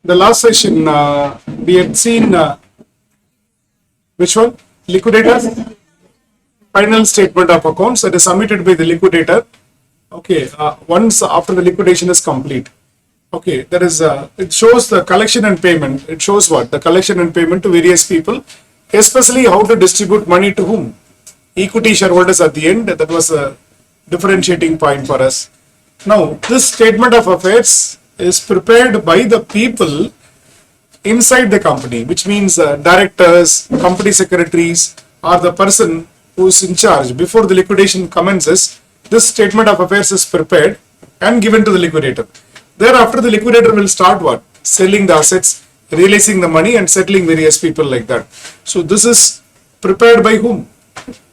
The last session we had seen which one? Liquidator final statement of accounts that is submitted by the liquidator. Okay, once after the liquidation is complete. Okay, there is it shows the collection and payment. It shows what? The collection and payment to various people, especially how to distribute money to whom? Equity shareholders at the end. That was a differentiating point for us. Now, this statement of affairs is prepared by the people inside the company, which means directors, company secretaries, or the person who is in charge. Before the liquidation commences, this statement of affairs is prepared and given to the liquidator. Thereafter, the liquidator will start what? Selling the assets, releasing the money, and settling various people like that. So, this is prepared by whom?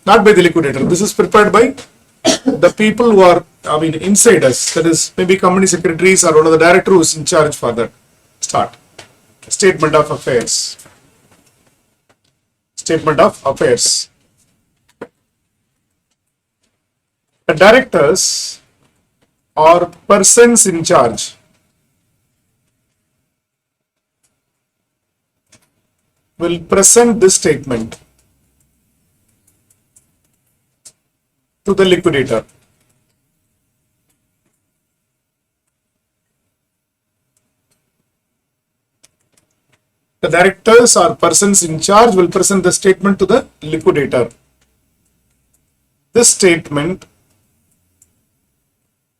Not by the liquidator. This is prepared by the people who are, inside us. That is, maybe company secretaries or one of the director who is in charge for that. Start. Statement of affairs. Statement of affairs. The directors or persons in charge will present this statement to the liquidator. The directors or persons in charge will present the statement to the liquidator. This statement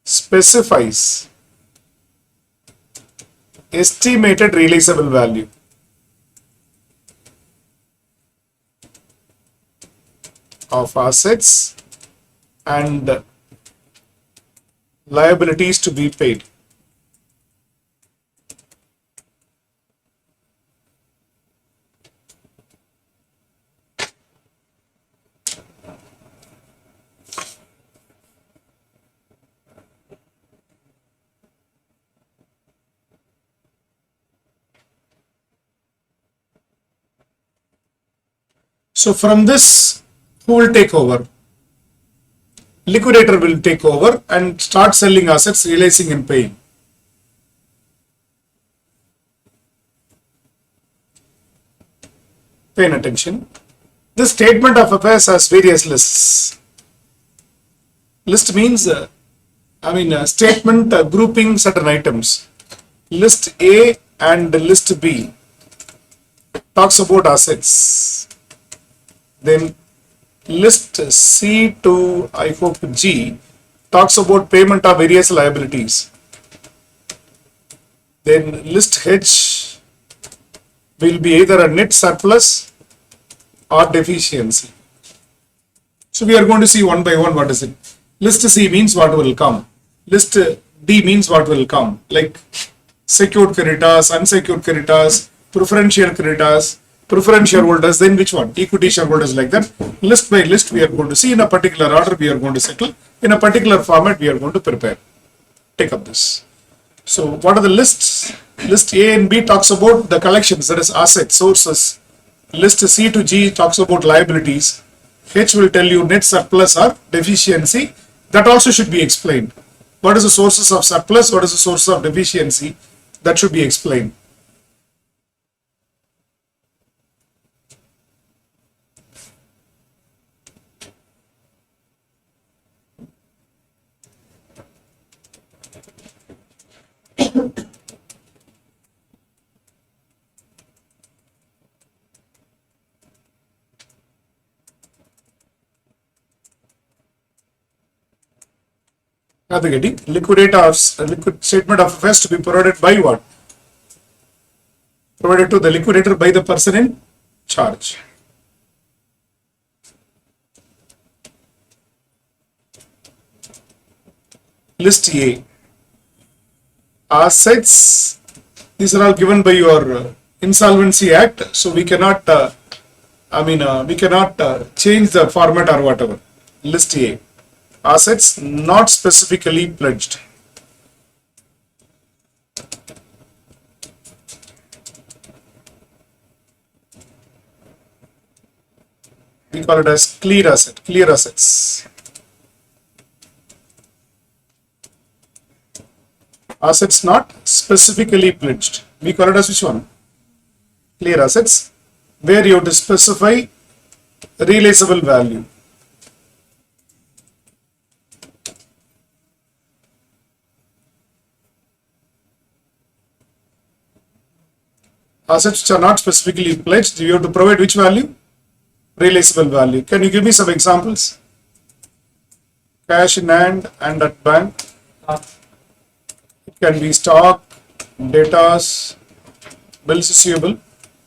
specifies estimated realizable value of assets and liabilities to be paid. So from this, who will take over? Liquidator will take over and start selling assets, realizing and paying. Pay attention. This statement of affairs has various lists. List means, statement grouping certain items. List A and list B talks about assets. Then list C to I hope G talks about payment of various liabilities. Then list H will be either a net surplus or deficiency. So we are going to see one by one what is it. List C means what will come. List D means what will come, like secured creditors, unsecured creditors, preferential creditors, preference shareholders, then which one? Equity shareholders, like that. List by list we are going to see in a particular order we are going to settle. In a particular format we are going to prepare. Take up this. So what are the lists? List A and B talks about the collections, that is assets, sources. List C to G talks about liabilities. H will tell you net surplus or deficiency. That also should be explained. What is the sources of surplus? What is the source of deficiency? That should be explained. Liquidators, liquid statement of affairs to be provided by what? Provided to the liquidator by the person in charge. List A. Assets, these are all given by your Insolvency Act, so we cannot, change the format or whatever. List A. Assets not specifically pledged. We call it as clear assets. Assets not specifically pledged. We call it as which one? Clear assets, where you have to specify realizable value. Assets which are not specifically pledged, you have to provide which value? Realizable value. Can you give me some examples? Cash in hand and at bank. It can be stock, debtors, bills receivable.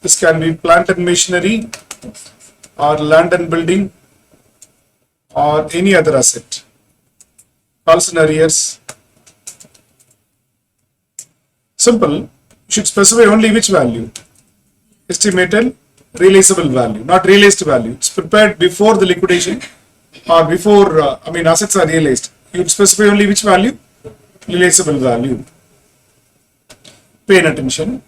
This can be plant and machinery or land and building or any other asset. Calls and arrears. Simple. You should specify only which value? Estimated realizable value, not realized value. It's prepared before the liquidation or before, assets are realized. You specify only which value? Realizable value. Pay attention.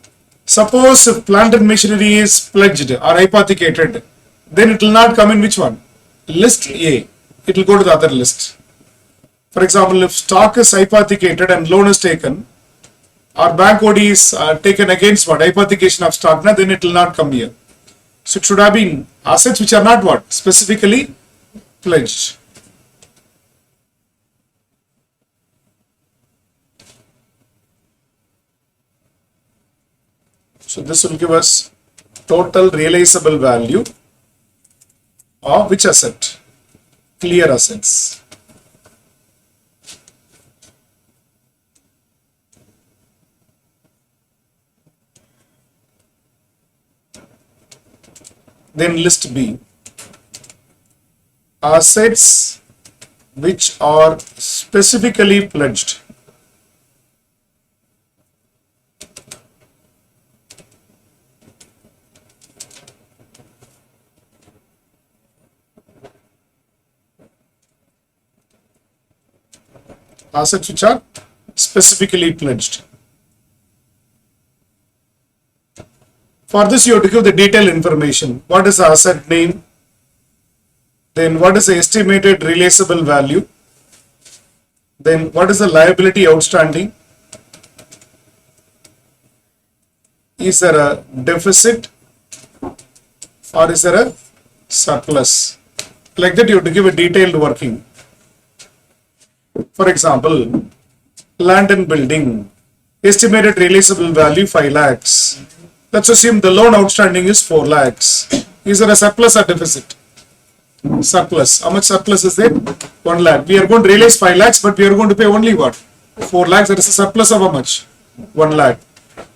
Suppose if plant and machinery is pledged or hypothecated, then it will not come in which one? List A. It will go to the other list. For example, if stock is hypothecated and loan is taken, or bank OD is taken against what? Hypothecation of stock, then it will not come here. So it should have been assets which are not what? Specifically pledged. So this will give us total realizable value of which asset? Clear assets. Then list B. Assets which are specifically pledged. Assets which are specifically pledged. For this, you have to give the detailed information. What is the asset name? Then what is the estimated realizable value? Then what is the liability outstanding? Is there a deficit or is there a surplus? Like that, you have to give a detailed working. For example, land and building, estimated realizable value 5 lakhs. Let's assume the loan outstanding is 4 lakhs. Is there a surplus or deficit? Surplus. How much surplus is there? 1 lakh. We are going to realize 5 lakhs, but we are going to pay only what? 4 lakhs. There is a surplus of how much? 1 lakh.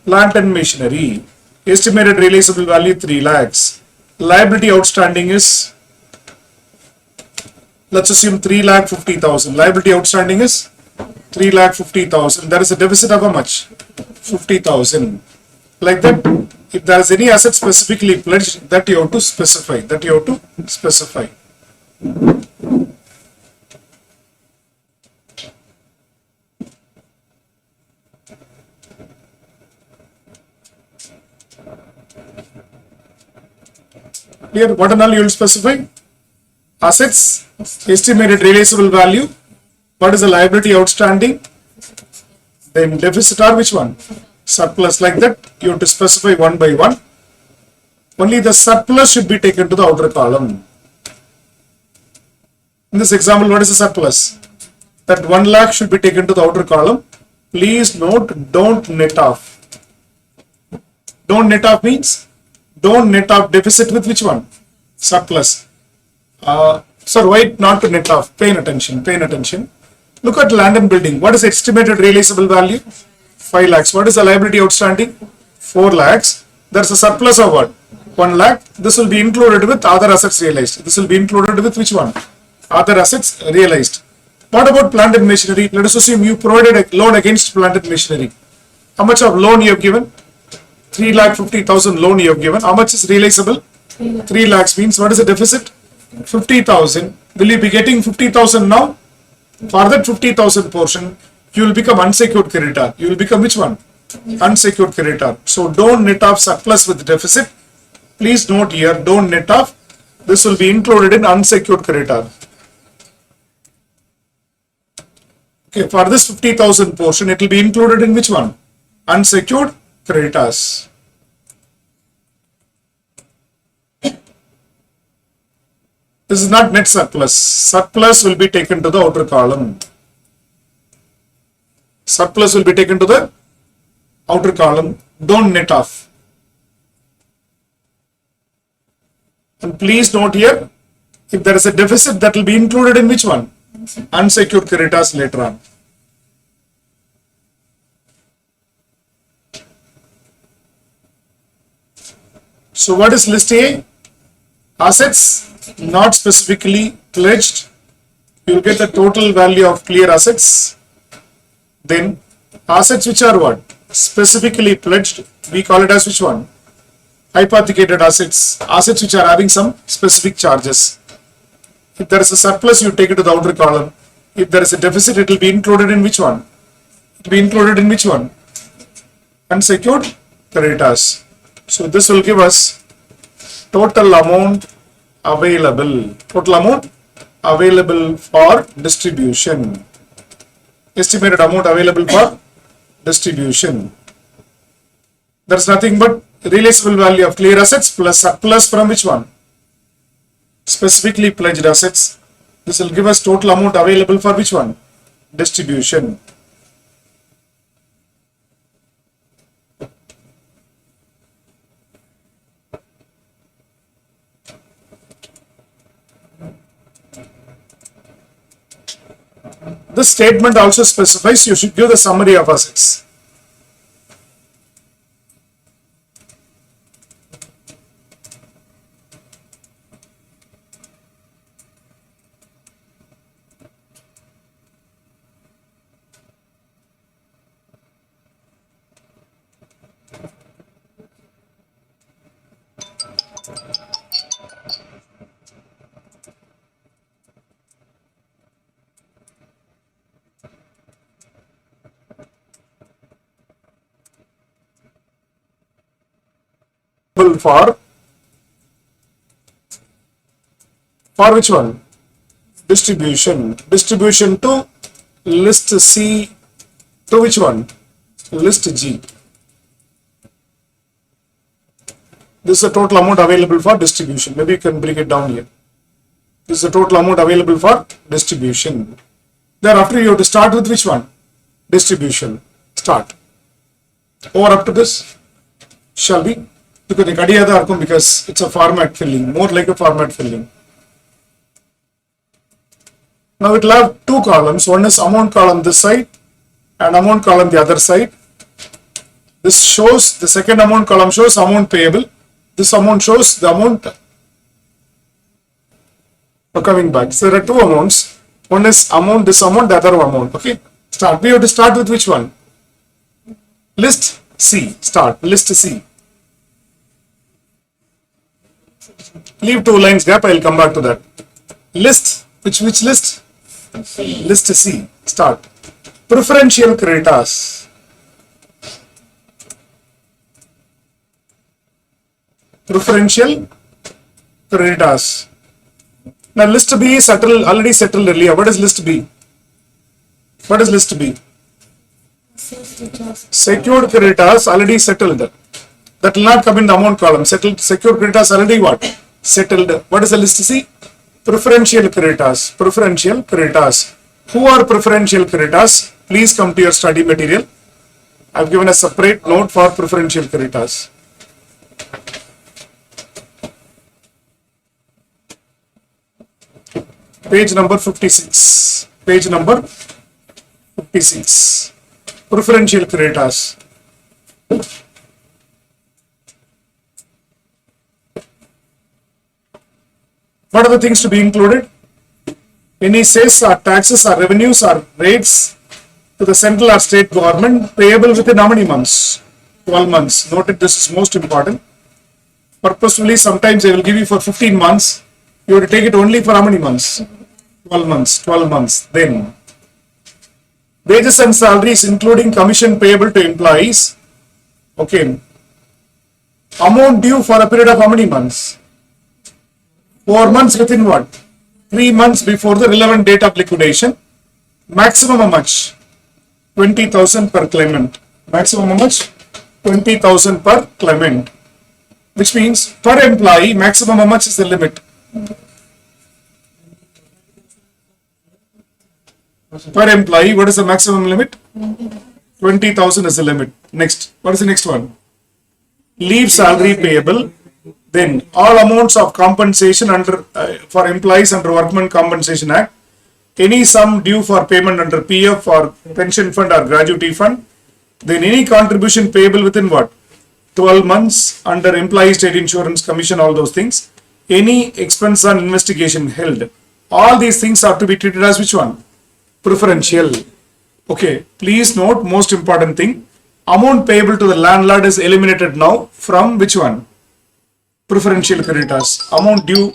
Plant and machinery. Estimated realizable value 3 lakhs. Liability outstanding is, let's assume 3,50,000. Liability outstanding is 3,50,000. There is a deficit of how much? 50,000. Like that, if there is any asset specifically pledged, that you have to specify. Clear? What and all you will specify? Assets, estimated realizable value. What is the liability outstanding? Then deficit or which one? Surplus. Like that, you have to specify one by one. Only the surplus should be taken to the outer column. In this example, what is the surplus? That 1 lakh should be taken to the outer column. Please note, don't net off. Don't net off means, don't net off deficit with which one? Surplus. Sir, why not to net off? Pay attention. Look at land and building. What is estimated realizable value? 5 lakhs. What is the liability outstanding? 4 lakhs. There's a surplus of what? 1 lakh. This will be included with other assets realized. This will be included with which one? Other assets realized. What about plant and machinery? Let us assume you provided a loan against plant and machinery. How much of loan you have given? 3,50,000 loan you have given. How much is realizable? 3 lakhs means what is the deficit? 50,000. Will you be getting 50,000 now? For that 50,000 portion, you will become unsecured creditor. You will become which one? Unsecured creditor. So don't net off surplus with deficit. Please note here, don't net off. This will be included in unsecured creditor. Okay, for this 50,000 portion, it will be included in which one? unsecured creditors. This is not net surplus. Surplus will be taken to the outer column. Surplus will be taken to the outer column. Don't net off. And please note here, if there is a deficit, that will be included in which one? Unsecured creditors later on. So what is list A? Assets not specifically pledged. You will get the total value of clear assets. Then assets which are what? Specifically pledged. We call it as which one? Hypothecated assets. Assets which are having some specific charges. If there is a surplus, you take it to the outer column. If there is a deficit, it will be included in which one? It will be included in which one? Unsecured creditors. So this will give us total amount available. Total amount available for distribution. Estimated amount available for distribution. There is nothing but realizable value of clear assets plus surplus from which one? Specifically pledged assets. This will give us total amount available for which one? Distribution. This statement also specifies you should give the summary of assets. For which one? Distribution. Distribution to list C to which one? List G. This is the total amount available for distribution. Maybe you can bring it down here. This is the total amount available for distribution. Thereafter you have to start with which one? Distribution. Start. Over up to this. Shall we? Because it's a format filling, more like a format filling. Now it will have two columns. One is amount column this side and amount column the other side. This shows, the second amount column shows amount payable. This amount shows the amount coming back. So there are two amounts. One is amount, this amount, the other amount. Okay. Start. We have to start with which one? List C. Start. List C. Leave 2 lines gap. I will come back to that. List. Which list? List C. Start. Preferential creditors. Preferential creditors. Now list B is already settled earlier. What is list B? What is list B? Secured creditors already settled. That will not come in the amount column. Settled. Secured creditors already what? Settled. What is the list C? Preferential creditors. Preferential creditors. Who are preferential creditors? Please come to your study material. I have given a separate note for preferential creditors. Page number 56. Page number 56. Preferential creditors. What are the things to be included? Any cess or taxes or revenues or rates to the central or state government payable within how many months? 12 months. Note it, this is most important. Purposefully, sometimes they will give you for 15 months. You have to take it only for how many months? 12 months. 12 months. Then, wages and salaries including commission payable to employees. Okay. Amount due for a period of how many months? 4 months within what? 3 months before the relevant date of liquidation. Maximum how much? 20,000 per claimant. Maximum how much? 20,000 per claimant. Which means per employee, maximum how much is the limit? Per employee, what is the maximum limit? 20,000 is the limit. Next, what is the next one? Leave salary payable. Then all amounts of compensation under for employees under Workmen Compensation Act. Any sum due for payment under PF or pension fund or gratuity fund. Then any contribution payable within what? 12 months under Employee State Insurance Commission, all those things. Any expense on investigation held. All these things have to be treated as which one? Preferential. Okay, please note, most important thing, amount payable to the landlord is eliminated now from which one? Preferential creditors. Amount due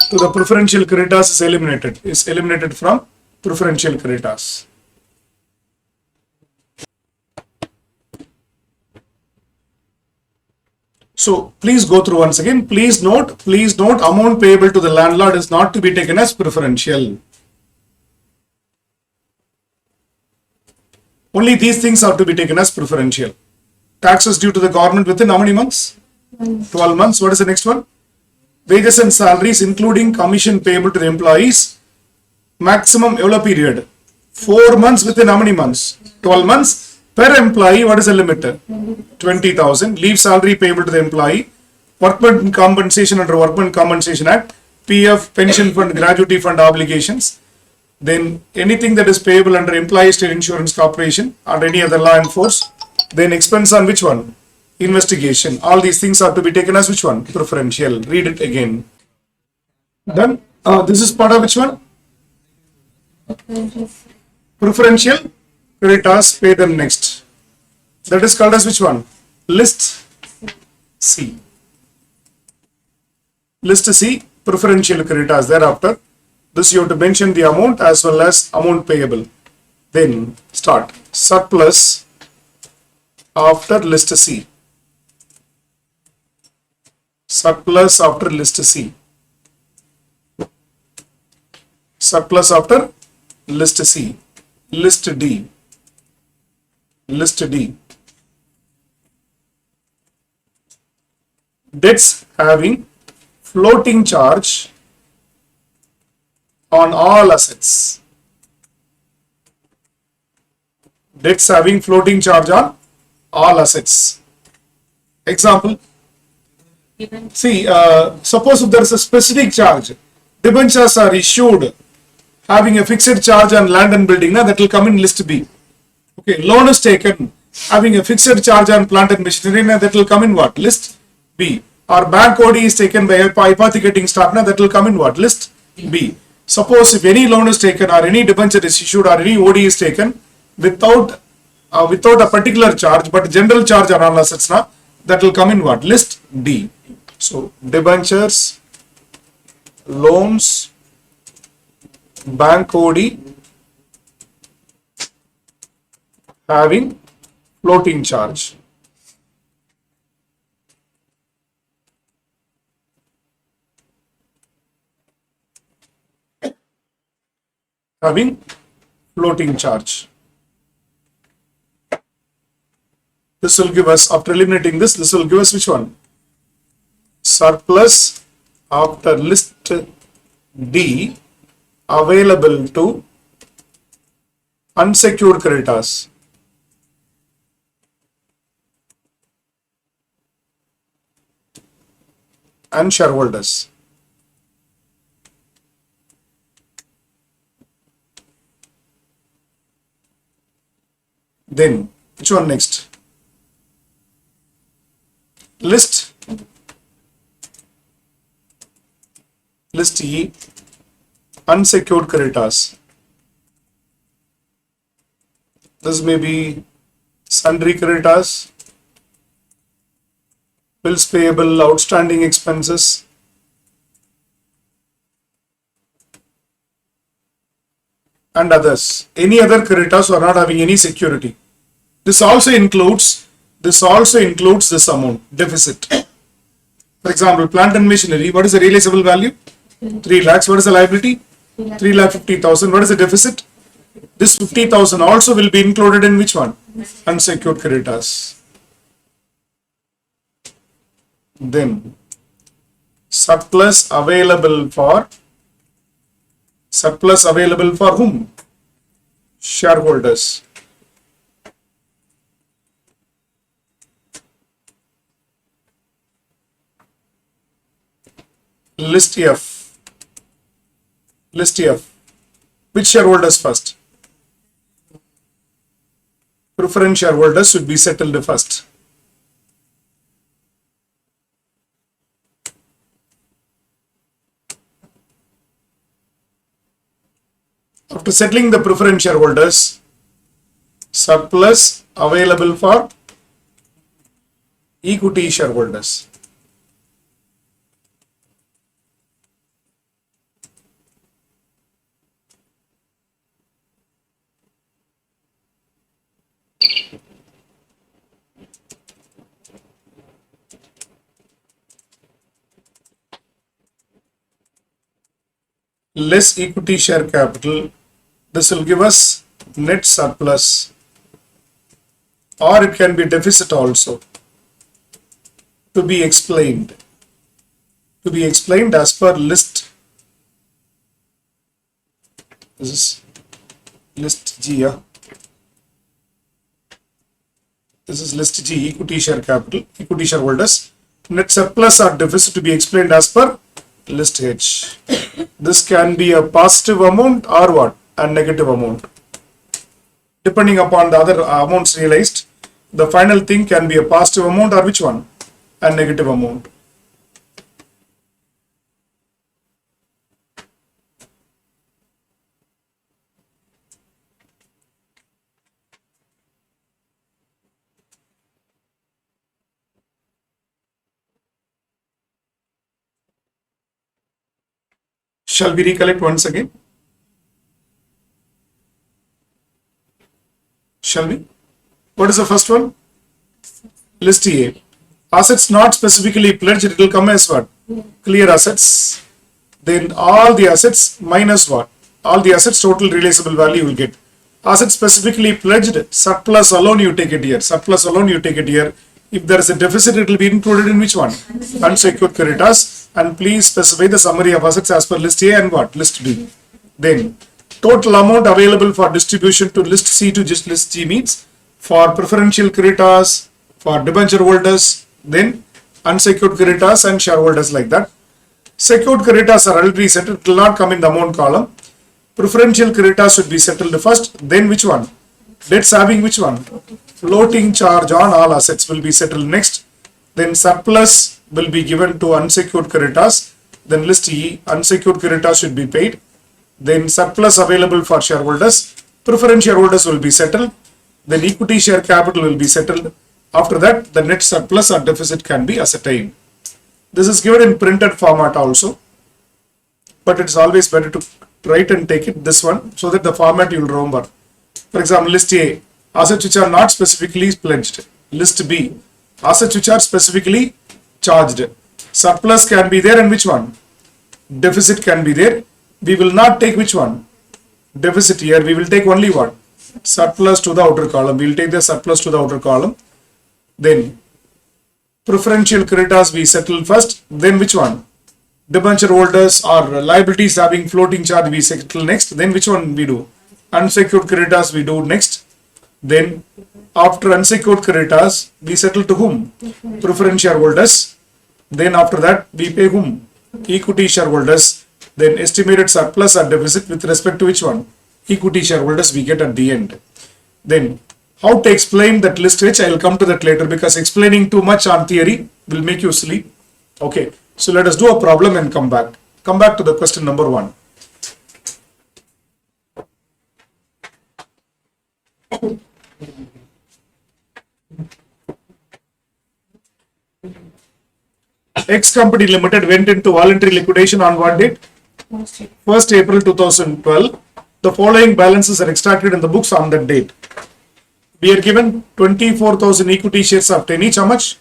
to the preferential creditors is eliminated from preferential creditors. So please go through once again. Please note, amount payable to the landlord is not to be taken as preferential. Only these things are to be taken as preferential. Taxes due to the government within how many months? 12 months. What is the next one? Wages and salaries including commission payable to the employees. Maximum evaluation period. 4 months within how many months? 12 months. Per employee, what is the limit? 20,000. Leave salary payable to the employee. Workmen compensation under Workmen Compensation Act. PF, pension fund, gratuity fund obligations. Then anything that is payable under Employee State Insurance Corporation or any other law enforced. Then expense on which one? Investigation. All these things are to be taken as which one? Preferential. Read it again. Done. This is part of which one? Preferential. Creditors, pay them next. That is called as which one? List C. List C. Preferential creditors. Thereafter, this you have to mention the amount as well as amount payable. Then start. Surplus after list C. Surplus after list C. Surplus after list C. List D. List D. Debts having floating charge on all assets. Debts having floating charge on all assets. Example. See, suppose if there is a specific charge, debentures are issued having a fixed charge on land and building, that will come in list B. Okay, loan is taken having a fixed charge on plant and machinery, that will come in what? List B. Or bank OD is taken by hypothecating stock, that will come in what? List B. Suppose if any loan is taken or any debenture is issued or any OD is taken without a particular charge but general charge on all assets, that will come in what? List D. So debentures, loans, bank OD having floating charge. Having floating charge. This will give us, after eliminating this will give us which one? Surplus after list D available to unsecured creditors. And shareholders. Then, which one next? List E, unsecured creditors. This may be sundry creditors, bills payable, outstanding expenses, and others. Any other creditors who are not having any security. This also includes this amount, deficit. For example, plant and machinery, what is the realizable value? 3 lakhs. What is the liability? 3,50,000. What is the deficit? This 50,000 also will be included in which one? unsecured creditors. Then surplus available for whom? Shareholders. List F. Which shareholders first? Preference shareholders should be settled first. After settling the preference shareholders, surplus available for equity shareholders. Less equity share capital, this will give us net surplus, or it can be deficit also, to be explained as per list. This is list G. This is list G, equity share capital, equity shareholders. Net surplus or deficit to be explained as per list H. This can be a positive amount or what? A negative amount. Depending upon the other amounts realized, the final thing can be a positive amount or which one? A negative amount. Shall we recollect once again? Shall we? What is the first one? List A. Assets not specifically pledged, it will come as what? Clear assets. Then all the assets minus what? All the assets total realizable value you will get. Assets specifically pledged, surplus alone you take it here. Surplus alone you take it here. If there is a deficit, it will be included in which one? Unsecured creditors. And please specify the summary of assets as per list A and what? List B. Then total amount available for distribution to list C to just list G means for preferential creditors, for debenture holders, then unsecured creditors and shareholders like that. Secured creditors are already settled, it will not come in the amount column. Preferential creditors should be settled first, then which one? Debts having which one? Floating charge on all assets will be settled next. Then surplus will be given to unsecured creditors. Then list E, unsecured creditors should be paid. Then surplus available for shareholders. Preference shareholders will be settled. Then equity share capital will be settled. After that, the net surplus or deficit can be ascertained. This is given in printed format also, but it's always better to write and take it this one so that the format you will remember. For example, list A, assets which are not specifically pledged. List B, assets which are specifically charged. Surplus can be there and which one? Deficit can be there. We will not take which one? Deficit here. We will take only what? Surplus to the outer column. We will take the surplus to the outer column. Then preferential creditors we settle first. Then which one? Debenture holders or liabilities having floating charge we settle next. Then which one we do? Unsecured creditors we do next. Then after unsecured creditors we settle to whom? Preference shareholders. Then after that we pay whom? Equity shareholders. Then estimated surplus or deficit with respect to which one? Equity shareholders we get at the end. Then how to explain that list H, I will come to that later because explaining too much on theory will make you sleep. Okay, so let us do a problem and come back. Come back to the question number 1. X Company Limited went into voluntary liquidation on what date? 1st April 2012. The following balances are extracted in the books on that date. We are given 24,000 equity shares of 10 each. How much?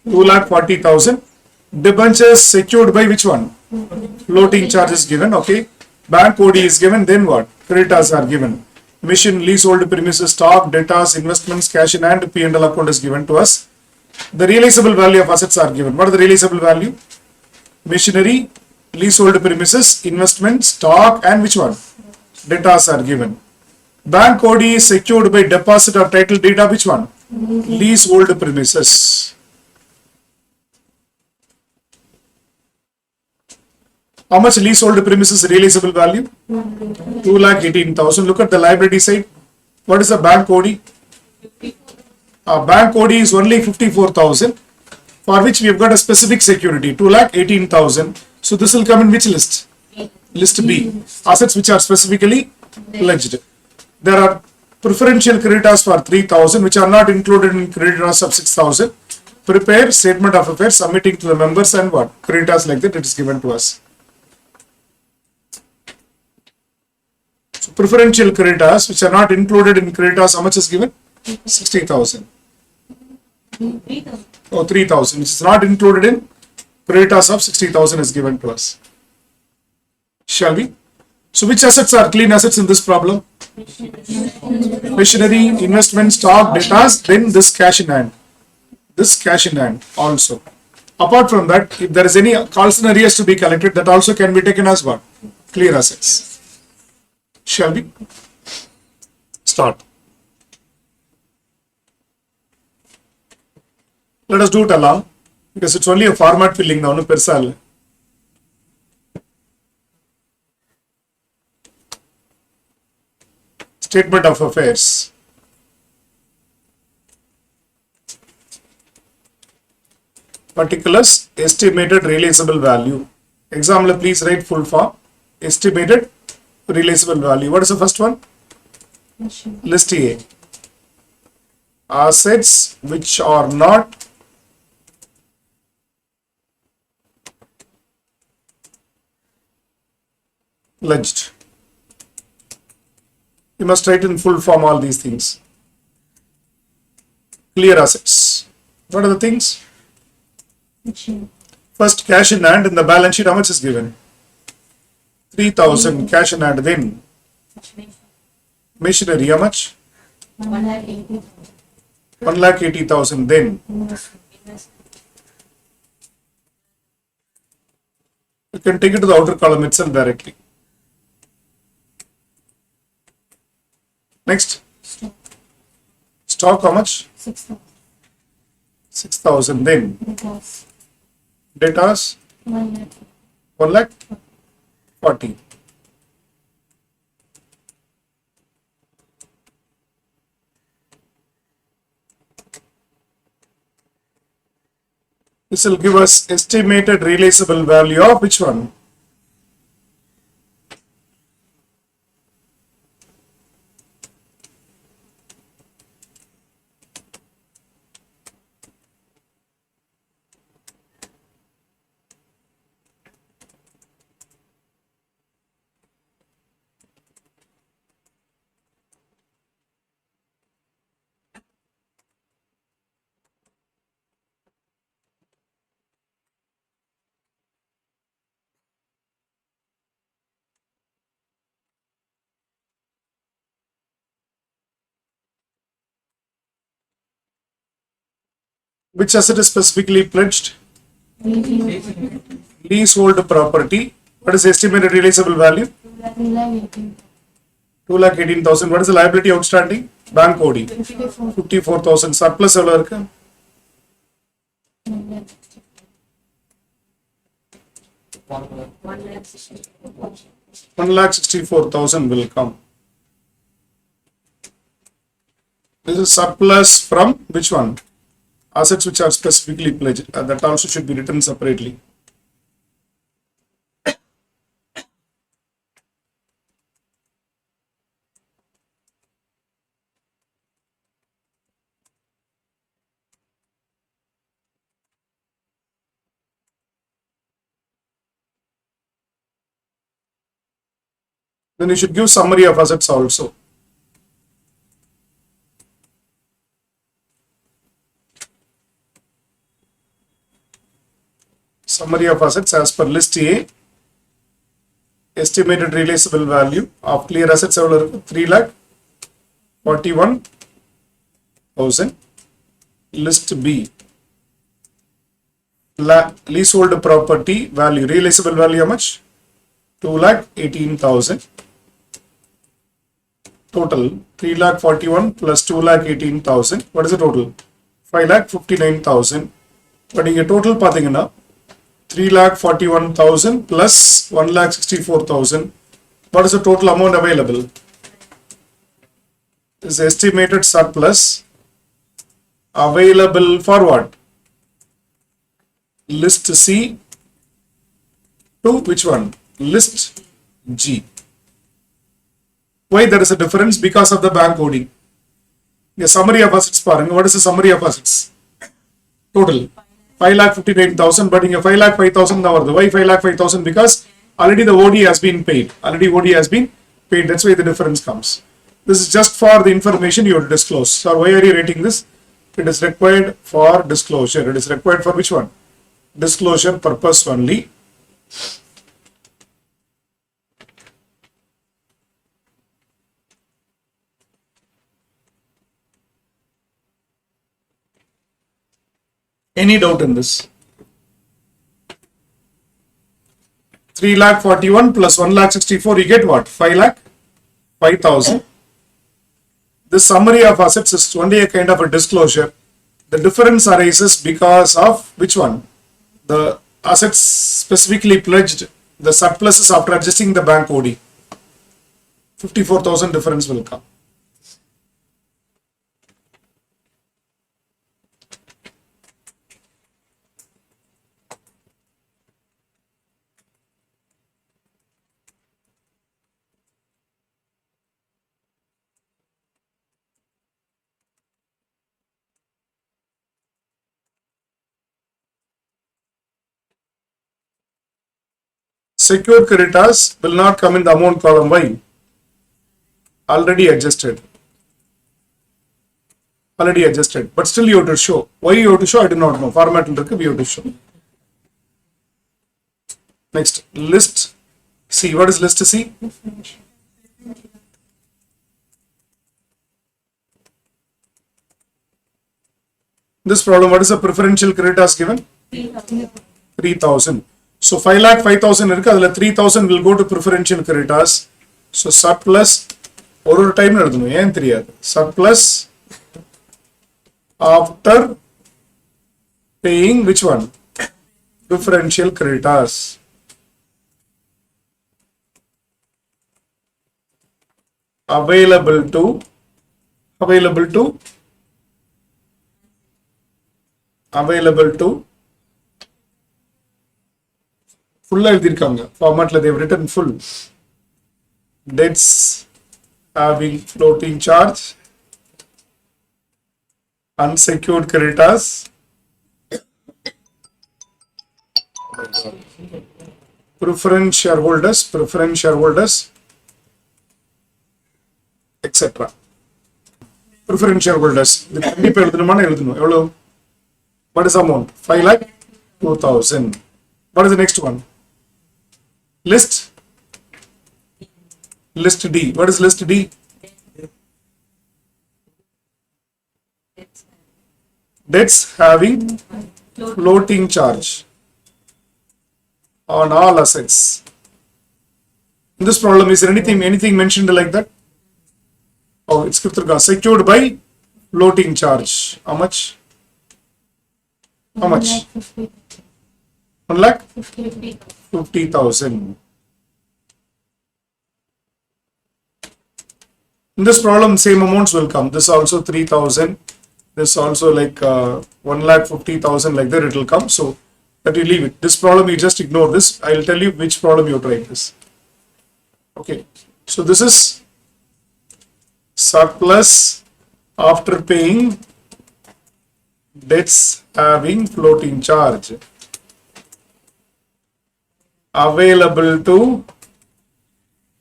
2,40,000. Debentures secured by which one? Floating charge is given. Okay. Bank OD is given. Then what? Creditors are given. Machine, leasehold premises, stock, debtors, investments, cash in hand, P&L account is given to us. The realizable value of assets are given. What are the realizable value? Machinery, leasehold premises, investments, stock, and which one? Debtors are given. Bank OD is secured by deposit or title deed of which one? Leasehold premises. How much leasehold premises realizable value? 2,18,000. Look at the liability side. What is the bank OD? Bank OD is only 54,000, for which we have got a specific security, 2,18,000. So this will come in which list? List B. Assets which are specifically pledged. There are preferential creditors for 3,000, which are not included in creditors of 6,000. Prepare statement of affairs submitting to the members and what? Creditors like that, it is given to us. So preferential creditors which are not included in creditors, how much is given? 60,000. Oh, 3,000, which is not included in creditors of 60,000 is given to us. Shall we? So which assets are clean assets in this problem? Machinery, investment, stock, debtors, then this cash in hand. This cash in hand also. Apart from that, if there is any caution arrears to be collected, that also can be taken as what? Clear assets. Shall we? Start. Let us do it along, because it's only a format filling now, no persal. Statement of affairs. Particulars, estimated realizable value. Example, please write full form. Estimated realizable value. What is the first one? List A. Assets which are not pledged. You must write in full form all these things. Clear assets. What are the things? First, cash in hand in the balance sheet, how much is given? 3,000 cash in hand. Then machinery, how much? 1,80,000. Then you can take it to the outer column itself directly. Next, stock, how much? 6,000. Then debtors, 1,40,000. This will give us estimated realizable value of which one? Which asset is specifically pledged? Leasehold property. What is the estimated realizable value? 2,18,000. What is the liability outstanding? Bank OD 54,000. Surplus எவ்வளவு இருக்கு? 1,64,000 will come. This is surplus from which one? Assets which are specifically pledged. That also should be written separately. Then you should give summary of assets also. Summary of assets as per list A. Estimated realizable value of clear assets 3 lakh 41,000. List B, leasehold property value, realizable value how much? 2,18,000. Total 3,41,000 plus 2,18,000. What is the total? 5,59,000. But in total pathina 3,41,000 plus 1,64,000. What is the total amount available? Is estimated surplus available for what? List C to which one? List G. Why there is a difference? Because of the bank coding. The summary of assets. What is the summary of assets? Total 5,59,000, but in 5,05,000 now. Why 5,05,000? Because already the OD has been paid. That's why the difference comes. This is just for the information you have to disclose. So why are you rating this? It is required for disclosure. It is required for which one? Disclosure purpose only. Any doubt in this? 3,41,000 plus 1,64,000, you get what? 5,05,000. This summary of assets is only a kind of a disclosure. The difference arises because of which one? The assets specifically pledged, the surpluses after adjusting the bank OD. 54,000 difference will come. Secured creditors will not come in the amount column. Why? Already adjusted. But still you have to show. Why you have to show? I do not know. Format we have to show. Next, list C. What is list C? This problem, what is the preferential creditors given? 3,000. So 5,05,000 3,000 will go to preferential creditors. So surplus or time surplus after paying which one? Preferential creditors. Available to full format they've written full. Debts having floating charge, unsecured creditors, preference shareholders, etc. Preference shareholders. What is the amount? 5,02,000. What is the next one? List D. What is list D? Debts having floating charge on all assets. In this problem, is there anything mentioned like that? Oh, it's secured by floating charge. How much? 1,50,000. In this problem, same amounts will come. This also 3,000. This also like 1,50,000, like that it will come. So that you leave it. This problem you just ignore this. I will tell you which problem you try this. Okay. So this is surplus after paying debts having floating charge. Available to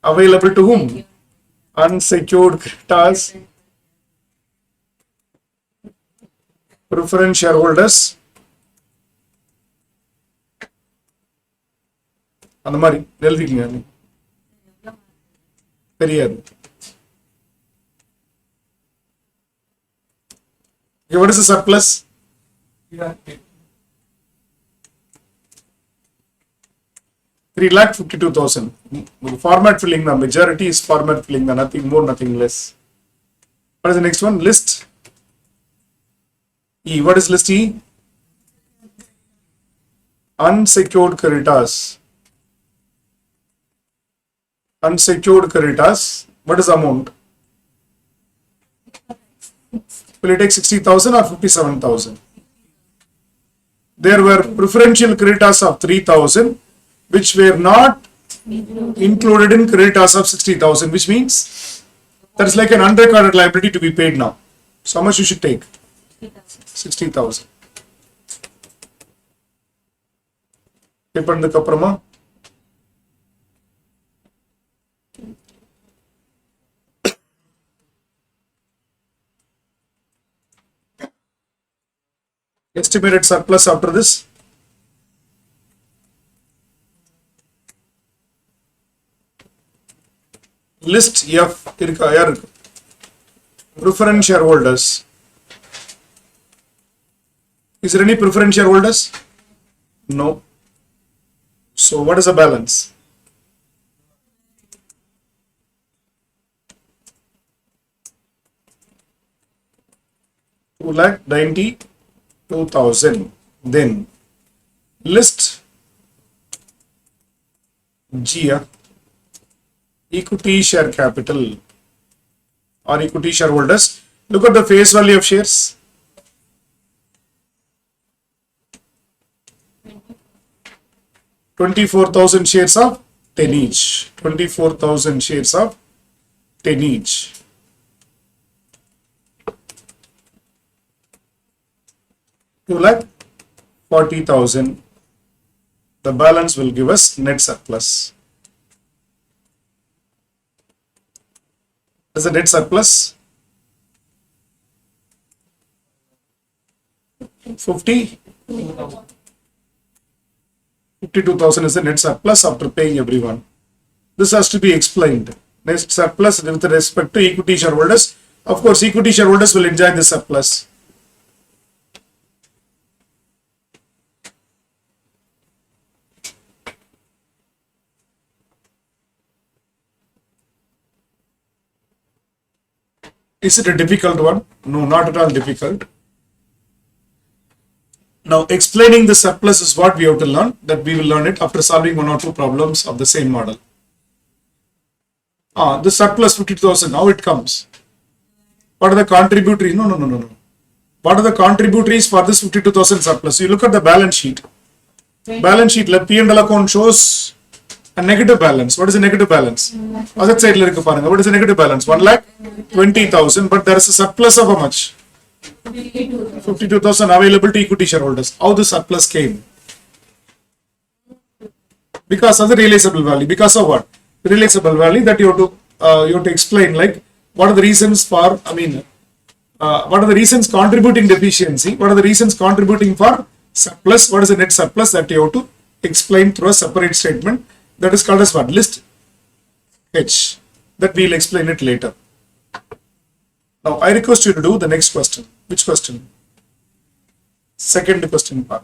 whom? Unsecured creditors, preference shareholders, அந்த மாதிரி எழுதிக்கங்க. தெரியாது. Okay, what is the surplus? Yeah. 3,52,000. Format filling, the majority is format filling, the nothing more, nothing less. What is the next one? List E. What is list E? Unsecured creditors. Unsecured creditors. What is the amount? Will it take 60,000 or 57,000? There were preferential creditors of 3,000 which were not included in creditors of 60,000, which means that is like an unrecorded liability to be paid now. So how much you should take? 60,000. Pay பண்ணதுக்கு அப்புறமா estimated surplus after this. List F இருக்கா யாருக்கு? Preference shareholders. Is there any preference shareholders? No. So what is the balance? Two lakh 92,000. Then list G, equity share capital or equity shareholders. Look at the face value of shares. 24,000 shares of 10 each. 24,000 shares of 10 each. Two lakh 40,000. The balance will give us net surplus. What is the net surplus? 52,000 is the net surplus after paying everyone. This has to be explained. Net surplus with respect to equity shareholders. Of course, equity shareholders will enjoy the surplus. Is it a difficult one? No, not at all difficult. Now, explaining the surplus is what we have to learn, that we will learn it after solving one or two problems of the same model. The surplus 50,000, how it comes? What are the contributories? No. What are the contributories for this 52,000 surplus? You look at the balance sheet. Balance sheet, P&L account shows a negative balance. What is a negative balance? Asset side, what is a negative balance? 1,20,000, but there is a surplus of how much? 52,000 available to equity shareholders. How the surplus came? Because of the realizable value. Because of what? The realizable value that you have to explain, like what are the reasons for, what are the reasons contributing deficiency? What are the reasons contributing for surplus? What is the net surplus that you have to explain through a separate statement? That is called as what? List H. That we'll explain it later. Now, I request you to do the next question. Which question? Second question part.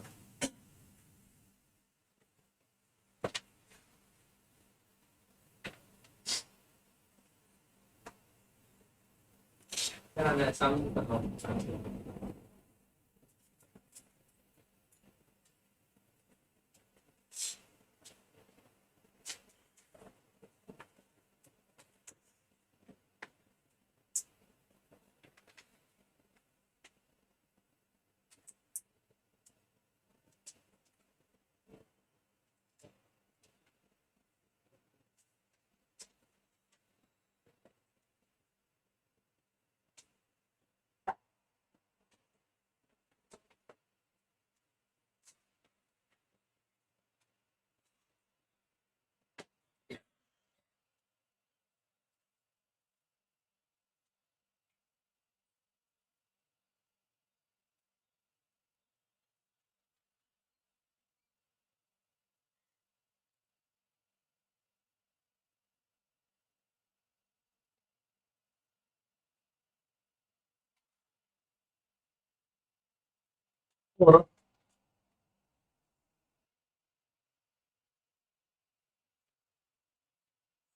Or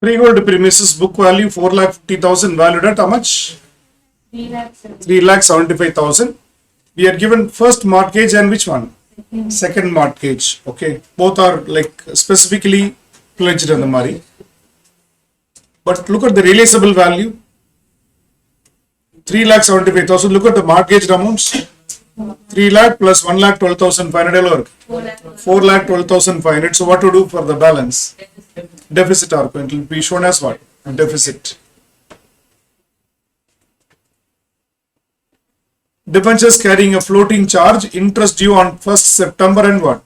freehold premises book value 4,50,000, valued at how much? 3,75,000. We are given first mortgage and which one? Second mortgage. Okay, both are like specifically pledged on the money. But look at the realizable value, 3,75,000. Look at the mortgage amounts, 3 lakh plus 1,12,500. 4,12,500. So what to do for the balance? Deficit or it will be shown as what? Deficit. Debentures carrying a floating charge, interest due on 1st September and what?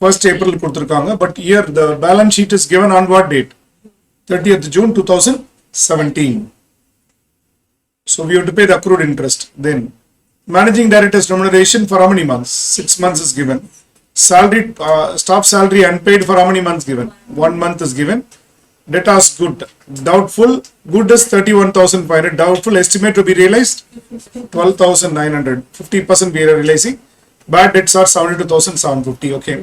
1st April கொடுத்திருக்காங்க. But here the balance sheet is given on what date? 30th June 2017. So we have to pay the accrued interest. Then managing director's remuneration for how many months? 6 months is given. Salary, staff salary unpaid for how many months given? 1 month is given. Debtors good. Doubtful, good is 31,500. Doubtful, estimate to be realized 12,900. 50% we are realizing. Bad debts are 72,750. Okay.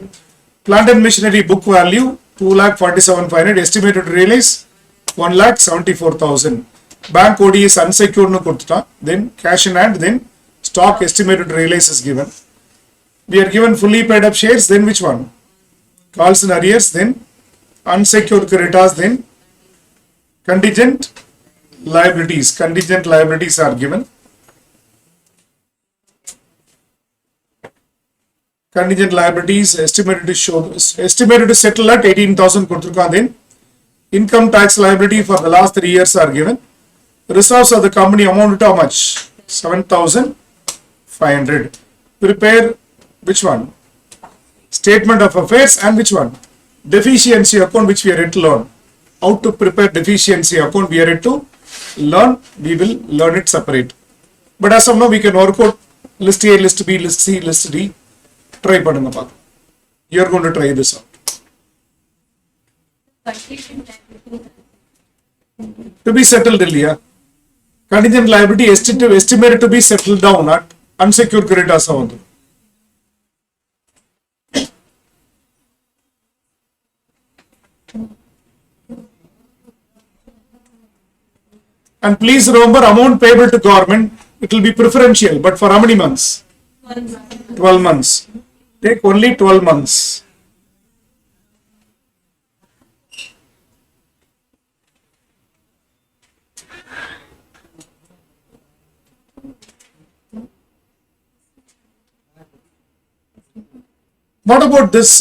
Plant and machinery book value 2,47,500. Estimated to realize 1,74,000. Bank OD is unsecured no கொடுத்துட்டா. Then cash in hand, then stock estimated to realize is given. We are given fully paid up shares, then which one? Calls in arrears, then unsecured creditors, then contingent liabilities. Contingent liabilities are given. Contingent liabilities estimated to settle at 18,000 கொடுத்திருக்கான். Then income tax liability for the last 3 years are given. Reserves of the company amounted to how much? 7,500. Prepare which one? Statement of affairs and which one? Deficiency account, which we are yet to learn. How to prepare deficiency account we are yet to learn. We will learn it separate. But as of now we can work out list A, list B, list C, list D. Try பண்ணுங்க பாக்கலாம். You are going to try this out. To be settled இல்லையா? Contingent liability estimated to be settled down at unsecured creditors வந்து. And please remember, amount payable to government, it will be preferential, but for how many months? 12 months. Take only 12 months. What about this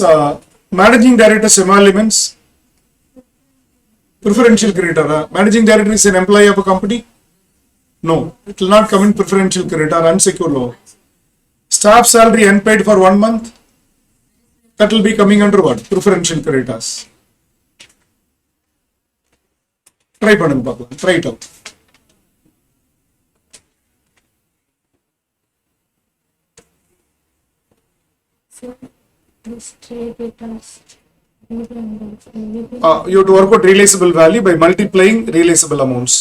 managing director's emoluments? Preferential creditor. Managing director is an employee of a company? No, it will not come in preferential creditor, unsecured loan. Staff salary unpaid for 1 month, that will be coming under what? Preferential creditors. Try பண்ணுங்க பார்க்கலாம். Try it out. You have to work out realizable value by multiplying realizable amounts.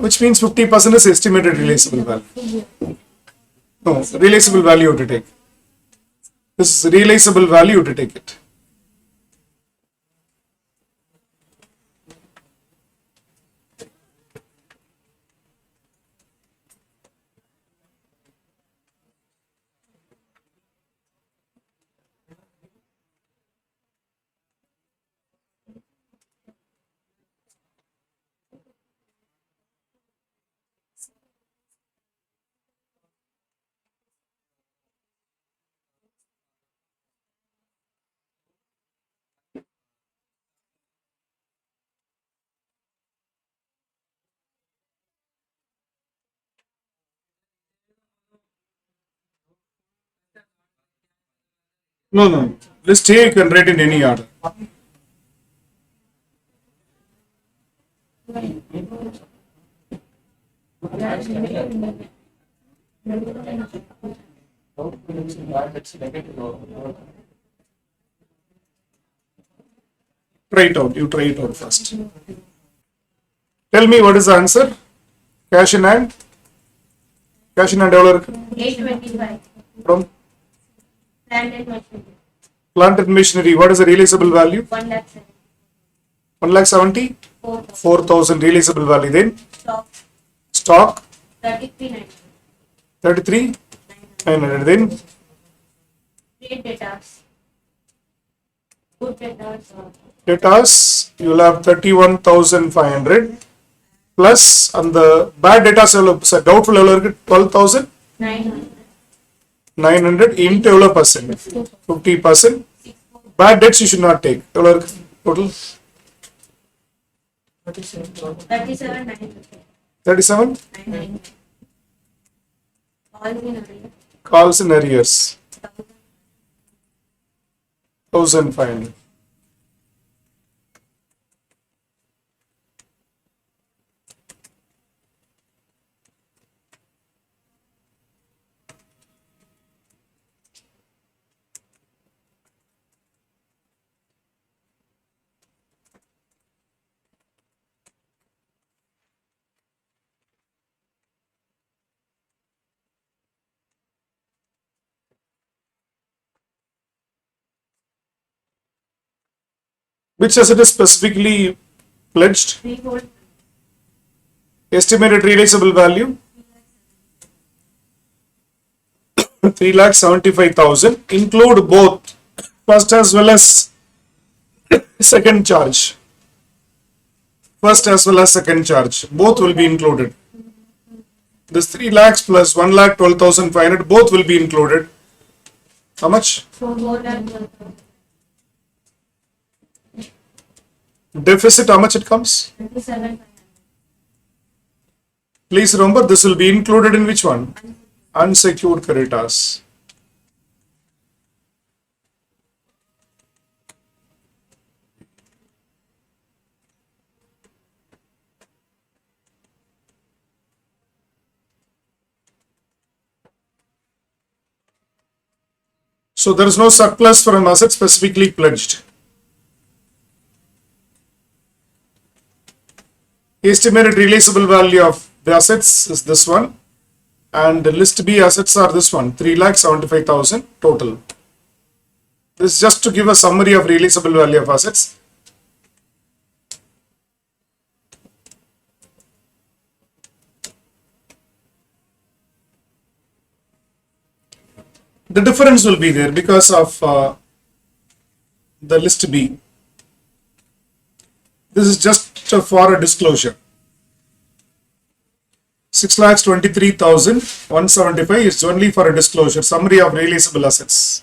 Which means 50% is estimated realizable value. No, realizable value you have to take. This is realizable value, you have to take it. No. List A you can write in any order. Try it out. You try it out first. Tell me what is the answer. Cash in hand. Cash in hand எவ்வளவு இருக்கு? 825. From Plant and machinery. plant and machinery, what is the realizable value? 1 lakh 7. 1,74,000 realizable value. Then Stock. stock 33,900. 33,900. Then Trade debtors. Good debtors. debtors, you will have 31,500 plus and the bad debtors doubtful எவ்வளவு இருக்கு? 12,900 into எவ்வளவு percent? 50%. Bad debts you should not take. எவ்வளவு இருக்கு total? 37,900. 37 999. All in arrears. calls in arrears. 1,500. Which asset is specifically pledged? Freehold. Estimated realizable value 3,75,000. Include both first as well as second charge. First as well as second charge. Both will be included. This 3 lakhs plus 1,12,500 both will be included. How much? 4 lakh. Deficit, how much it comes? 27,500. Please remember this will be included in which one? Unsecured creditors. So there is no surplus for an asset specifically pledged. Estimated realizable value of the assets is this one, and the list B assets are this one, 3,75,000 total. This is just to give a summary of realizable value of assets. The difference will be there because of the list B. This is just for a disclosure. 6,23,175 is only for a disclosure, summary of realizable assets.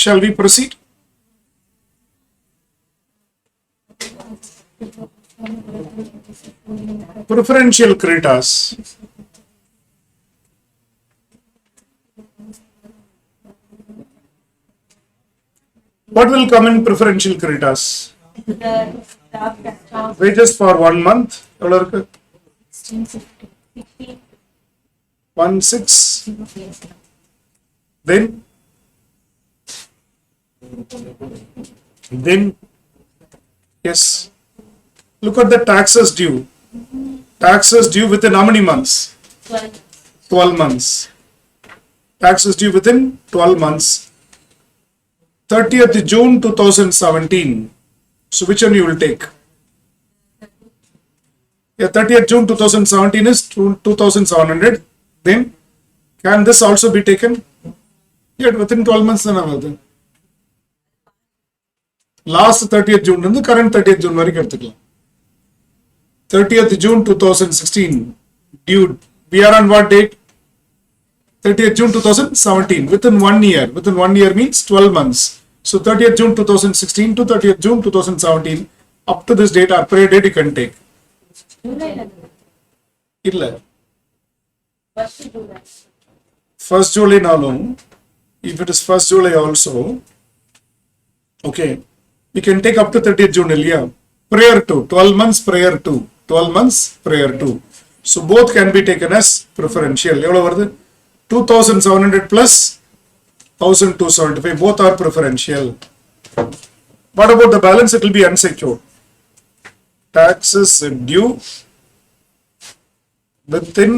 Shall we proceed? Preferential creditors. What will come in preferential creditors? The staff. Wages for 1 month. எவ்வளவு இருக்கு? 16. 1,6. Then yes, look at the taxes due. Taxes due within how many months? 12. 12 months. Taxes due within 12 months. 30th June 2017. So which one you will take? Yeah, 30th June 2017 is 2,700. Then can this also be taken? Yeah, within 12 months then another. Last 30th June இருந்து current 30th June வரைக்கும் எடுத்துக்கலாம். 30th June 2016 due. We are on what date? 30th June 2017. Within 1 year. Within 1 year means 12 months. So 30th June 2016 to 30th June 2017. Up to this date or prior date you can take. ஜூலைல இல்ல first July 1st July நாலும் if it is 1st July also, okay, we can take up to 30th June இல்லையா, prior to 12 months prior to 12 months prior to. So both can be taken as preferential. எவ்வளவு வருது? 2700 plus 1275, both are preferential. What about the balance? It will be unsecured. Taxes due within,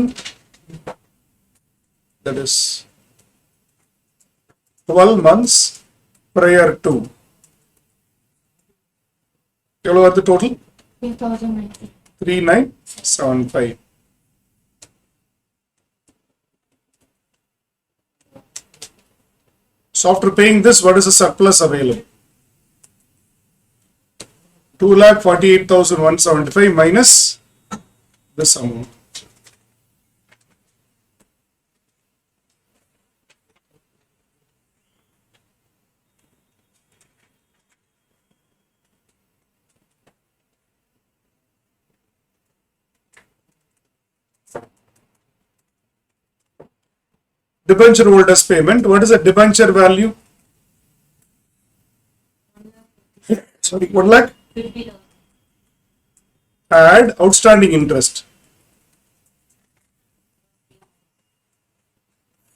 that is 12 months prior to. எவ்வளவு வருது total? 3090 3975. So after paying this, what is the surplus available? 2,48,175 minus this amount. Debenture holders payment. What is the debenture value? Sorry, 1 lakh. 50,000 Add outstanding interest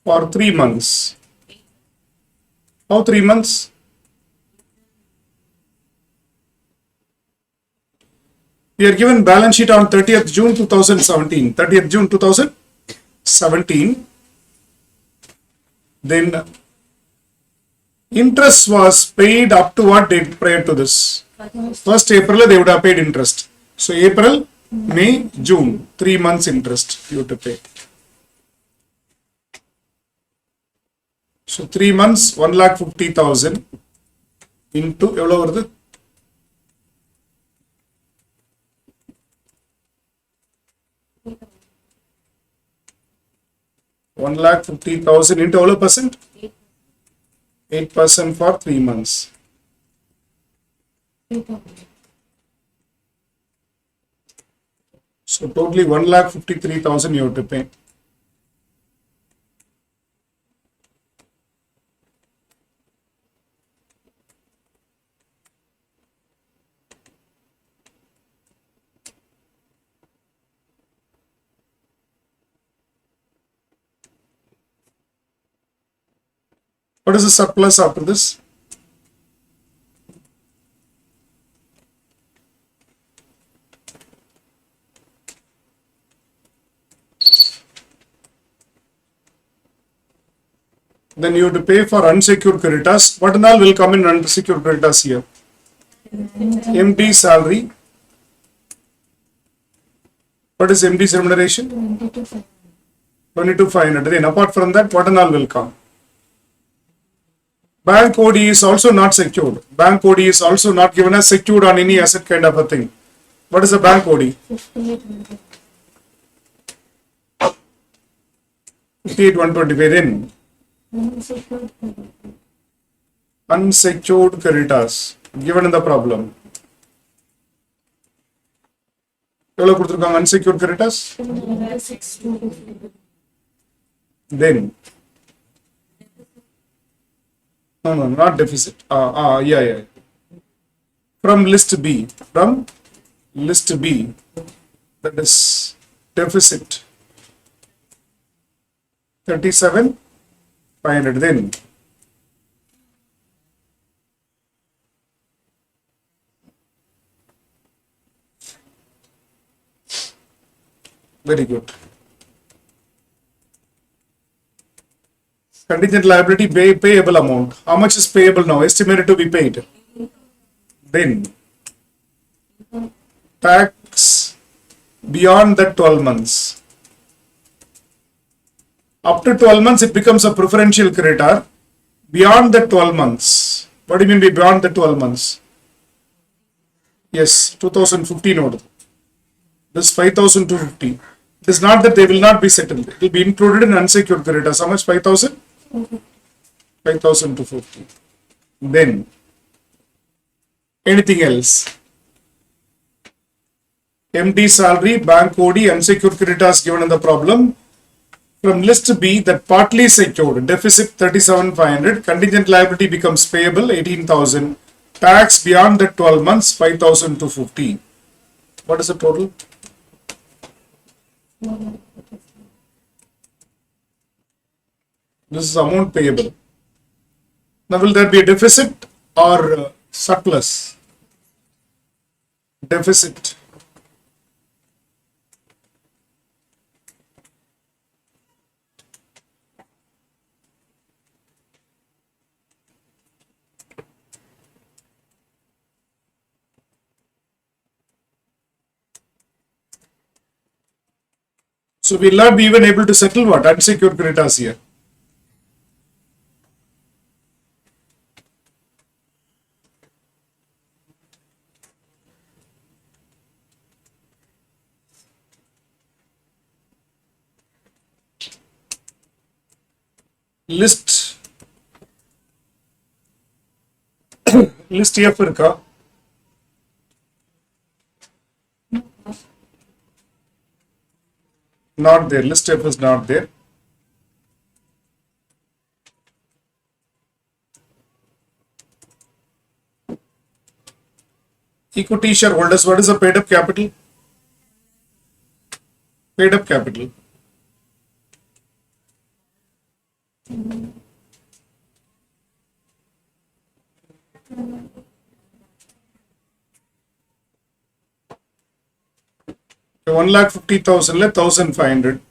for 3 months. How 3 months? We are given balance sheet on 30th June 2017. 30th June 2017. Then interest was paid up to what date prior to this? 1st April they would have paid interest. So April, May, June, 3 months interest you have to pay. So 3 months, 1,50,000 into எவ்வளவு வருது? One lakh 50,000 into எவ்வளவு percent? 8% for 3 months. 3,000 So totally 1,53,000 you have to pay. What is the surplus after this? Then you have to pay for unsecured creditors. What and all will come in unsecured creditors here? MD salary. What is MD's remuneration? 22,500. Then apart from that, what and all will come? Bank OD is also not secured. Bank OD is also not given as secured on any asset kind of a thing. What is a bank OD? 5800 58,125. Then unsecured creditors given in the problem. எவ்வளவு கொடுத்திருக்காங்க unsecured creditors? 622 Then no, not deficit. Yeah. From list B. From list B. That is deficit. 37,500. Then very good. Contingent liability payable amount. How much is payable now? Estimated to be paid. Then tax beyond that 12 months. Up to 12 months it becomes a preferential creditor. Beyond the 12 months. What do you mean by beyond the 12 months? Yes, 2015 order. This 5,250. It is not that they will not be settled. It will be included in unsecured creditors. How much? 5,000? 5,250. Then, anything else? MD salary, bank OD, unsecured creditors given in the problem. From list B, that partly secured, deficit 37,500, contingent liability becomes payable 18,000, tax beyond the 12 months 5,250. What is the total? This is amount payable. Now, will there be a deficit or surplus? Deficit. So, we will not be even able to settle what? Unsecured creditors here. List list F இருக்கா? Not there. List F is not there. Equity shareholders, what is the paid up capital? Paid up capital. Okay, 1,50,000 1,500.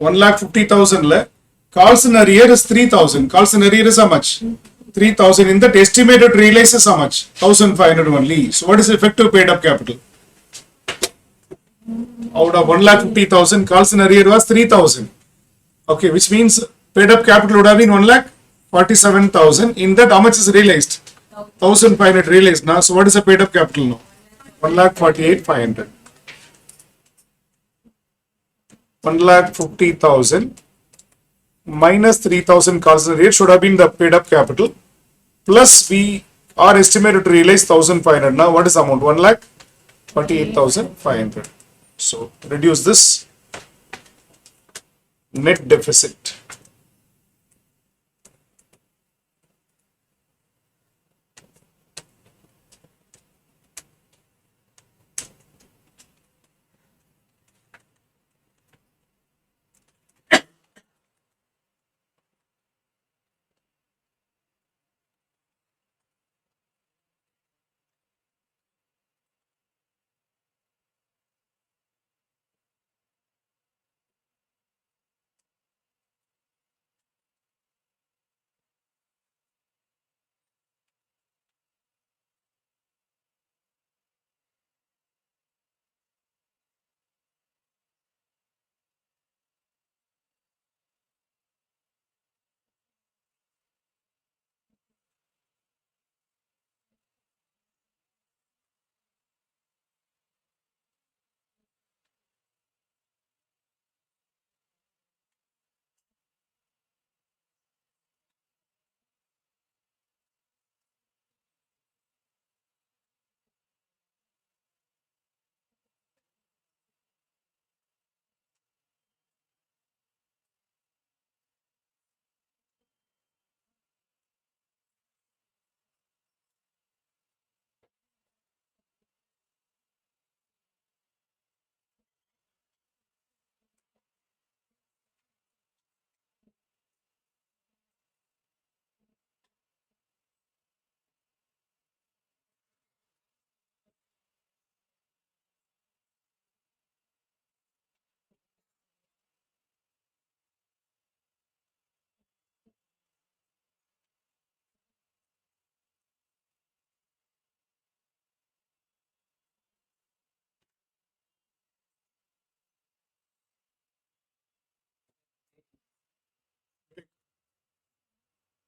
1,50,000 calls in arrear is 3,000. Calls in arrear is how much? 3,000. In that estimated realize is how much? 1,500 only. So what is effective paid up capital? Out of 1,50,000, calls in arrear was 3,000. Okay, which means paid up capital would have been 1,47,000. In that, how much is realized? 1,500 realized now. So what is the paid up capital now? 1,48,500. 1,50,000 minus 3,000 calls in arrear should have been the paid up capital. Plus we are estimated to realize 1,500. Now what is the amount? 1,48,500. So reduce this net deficit.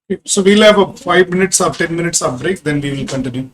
Okay, so we'll have a 5 minutes or 10 minutes of break, then we will continue.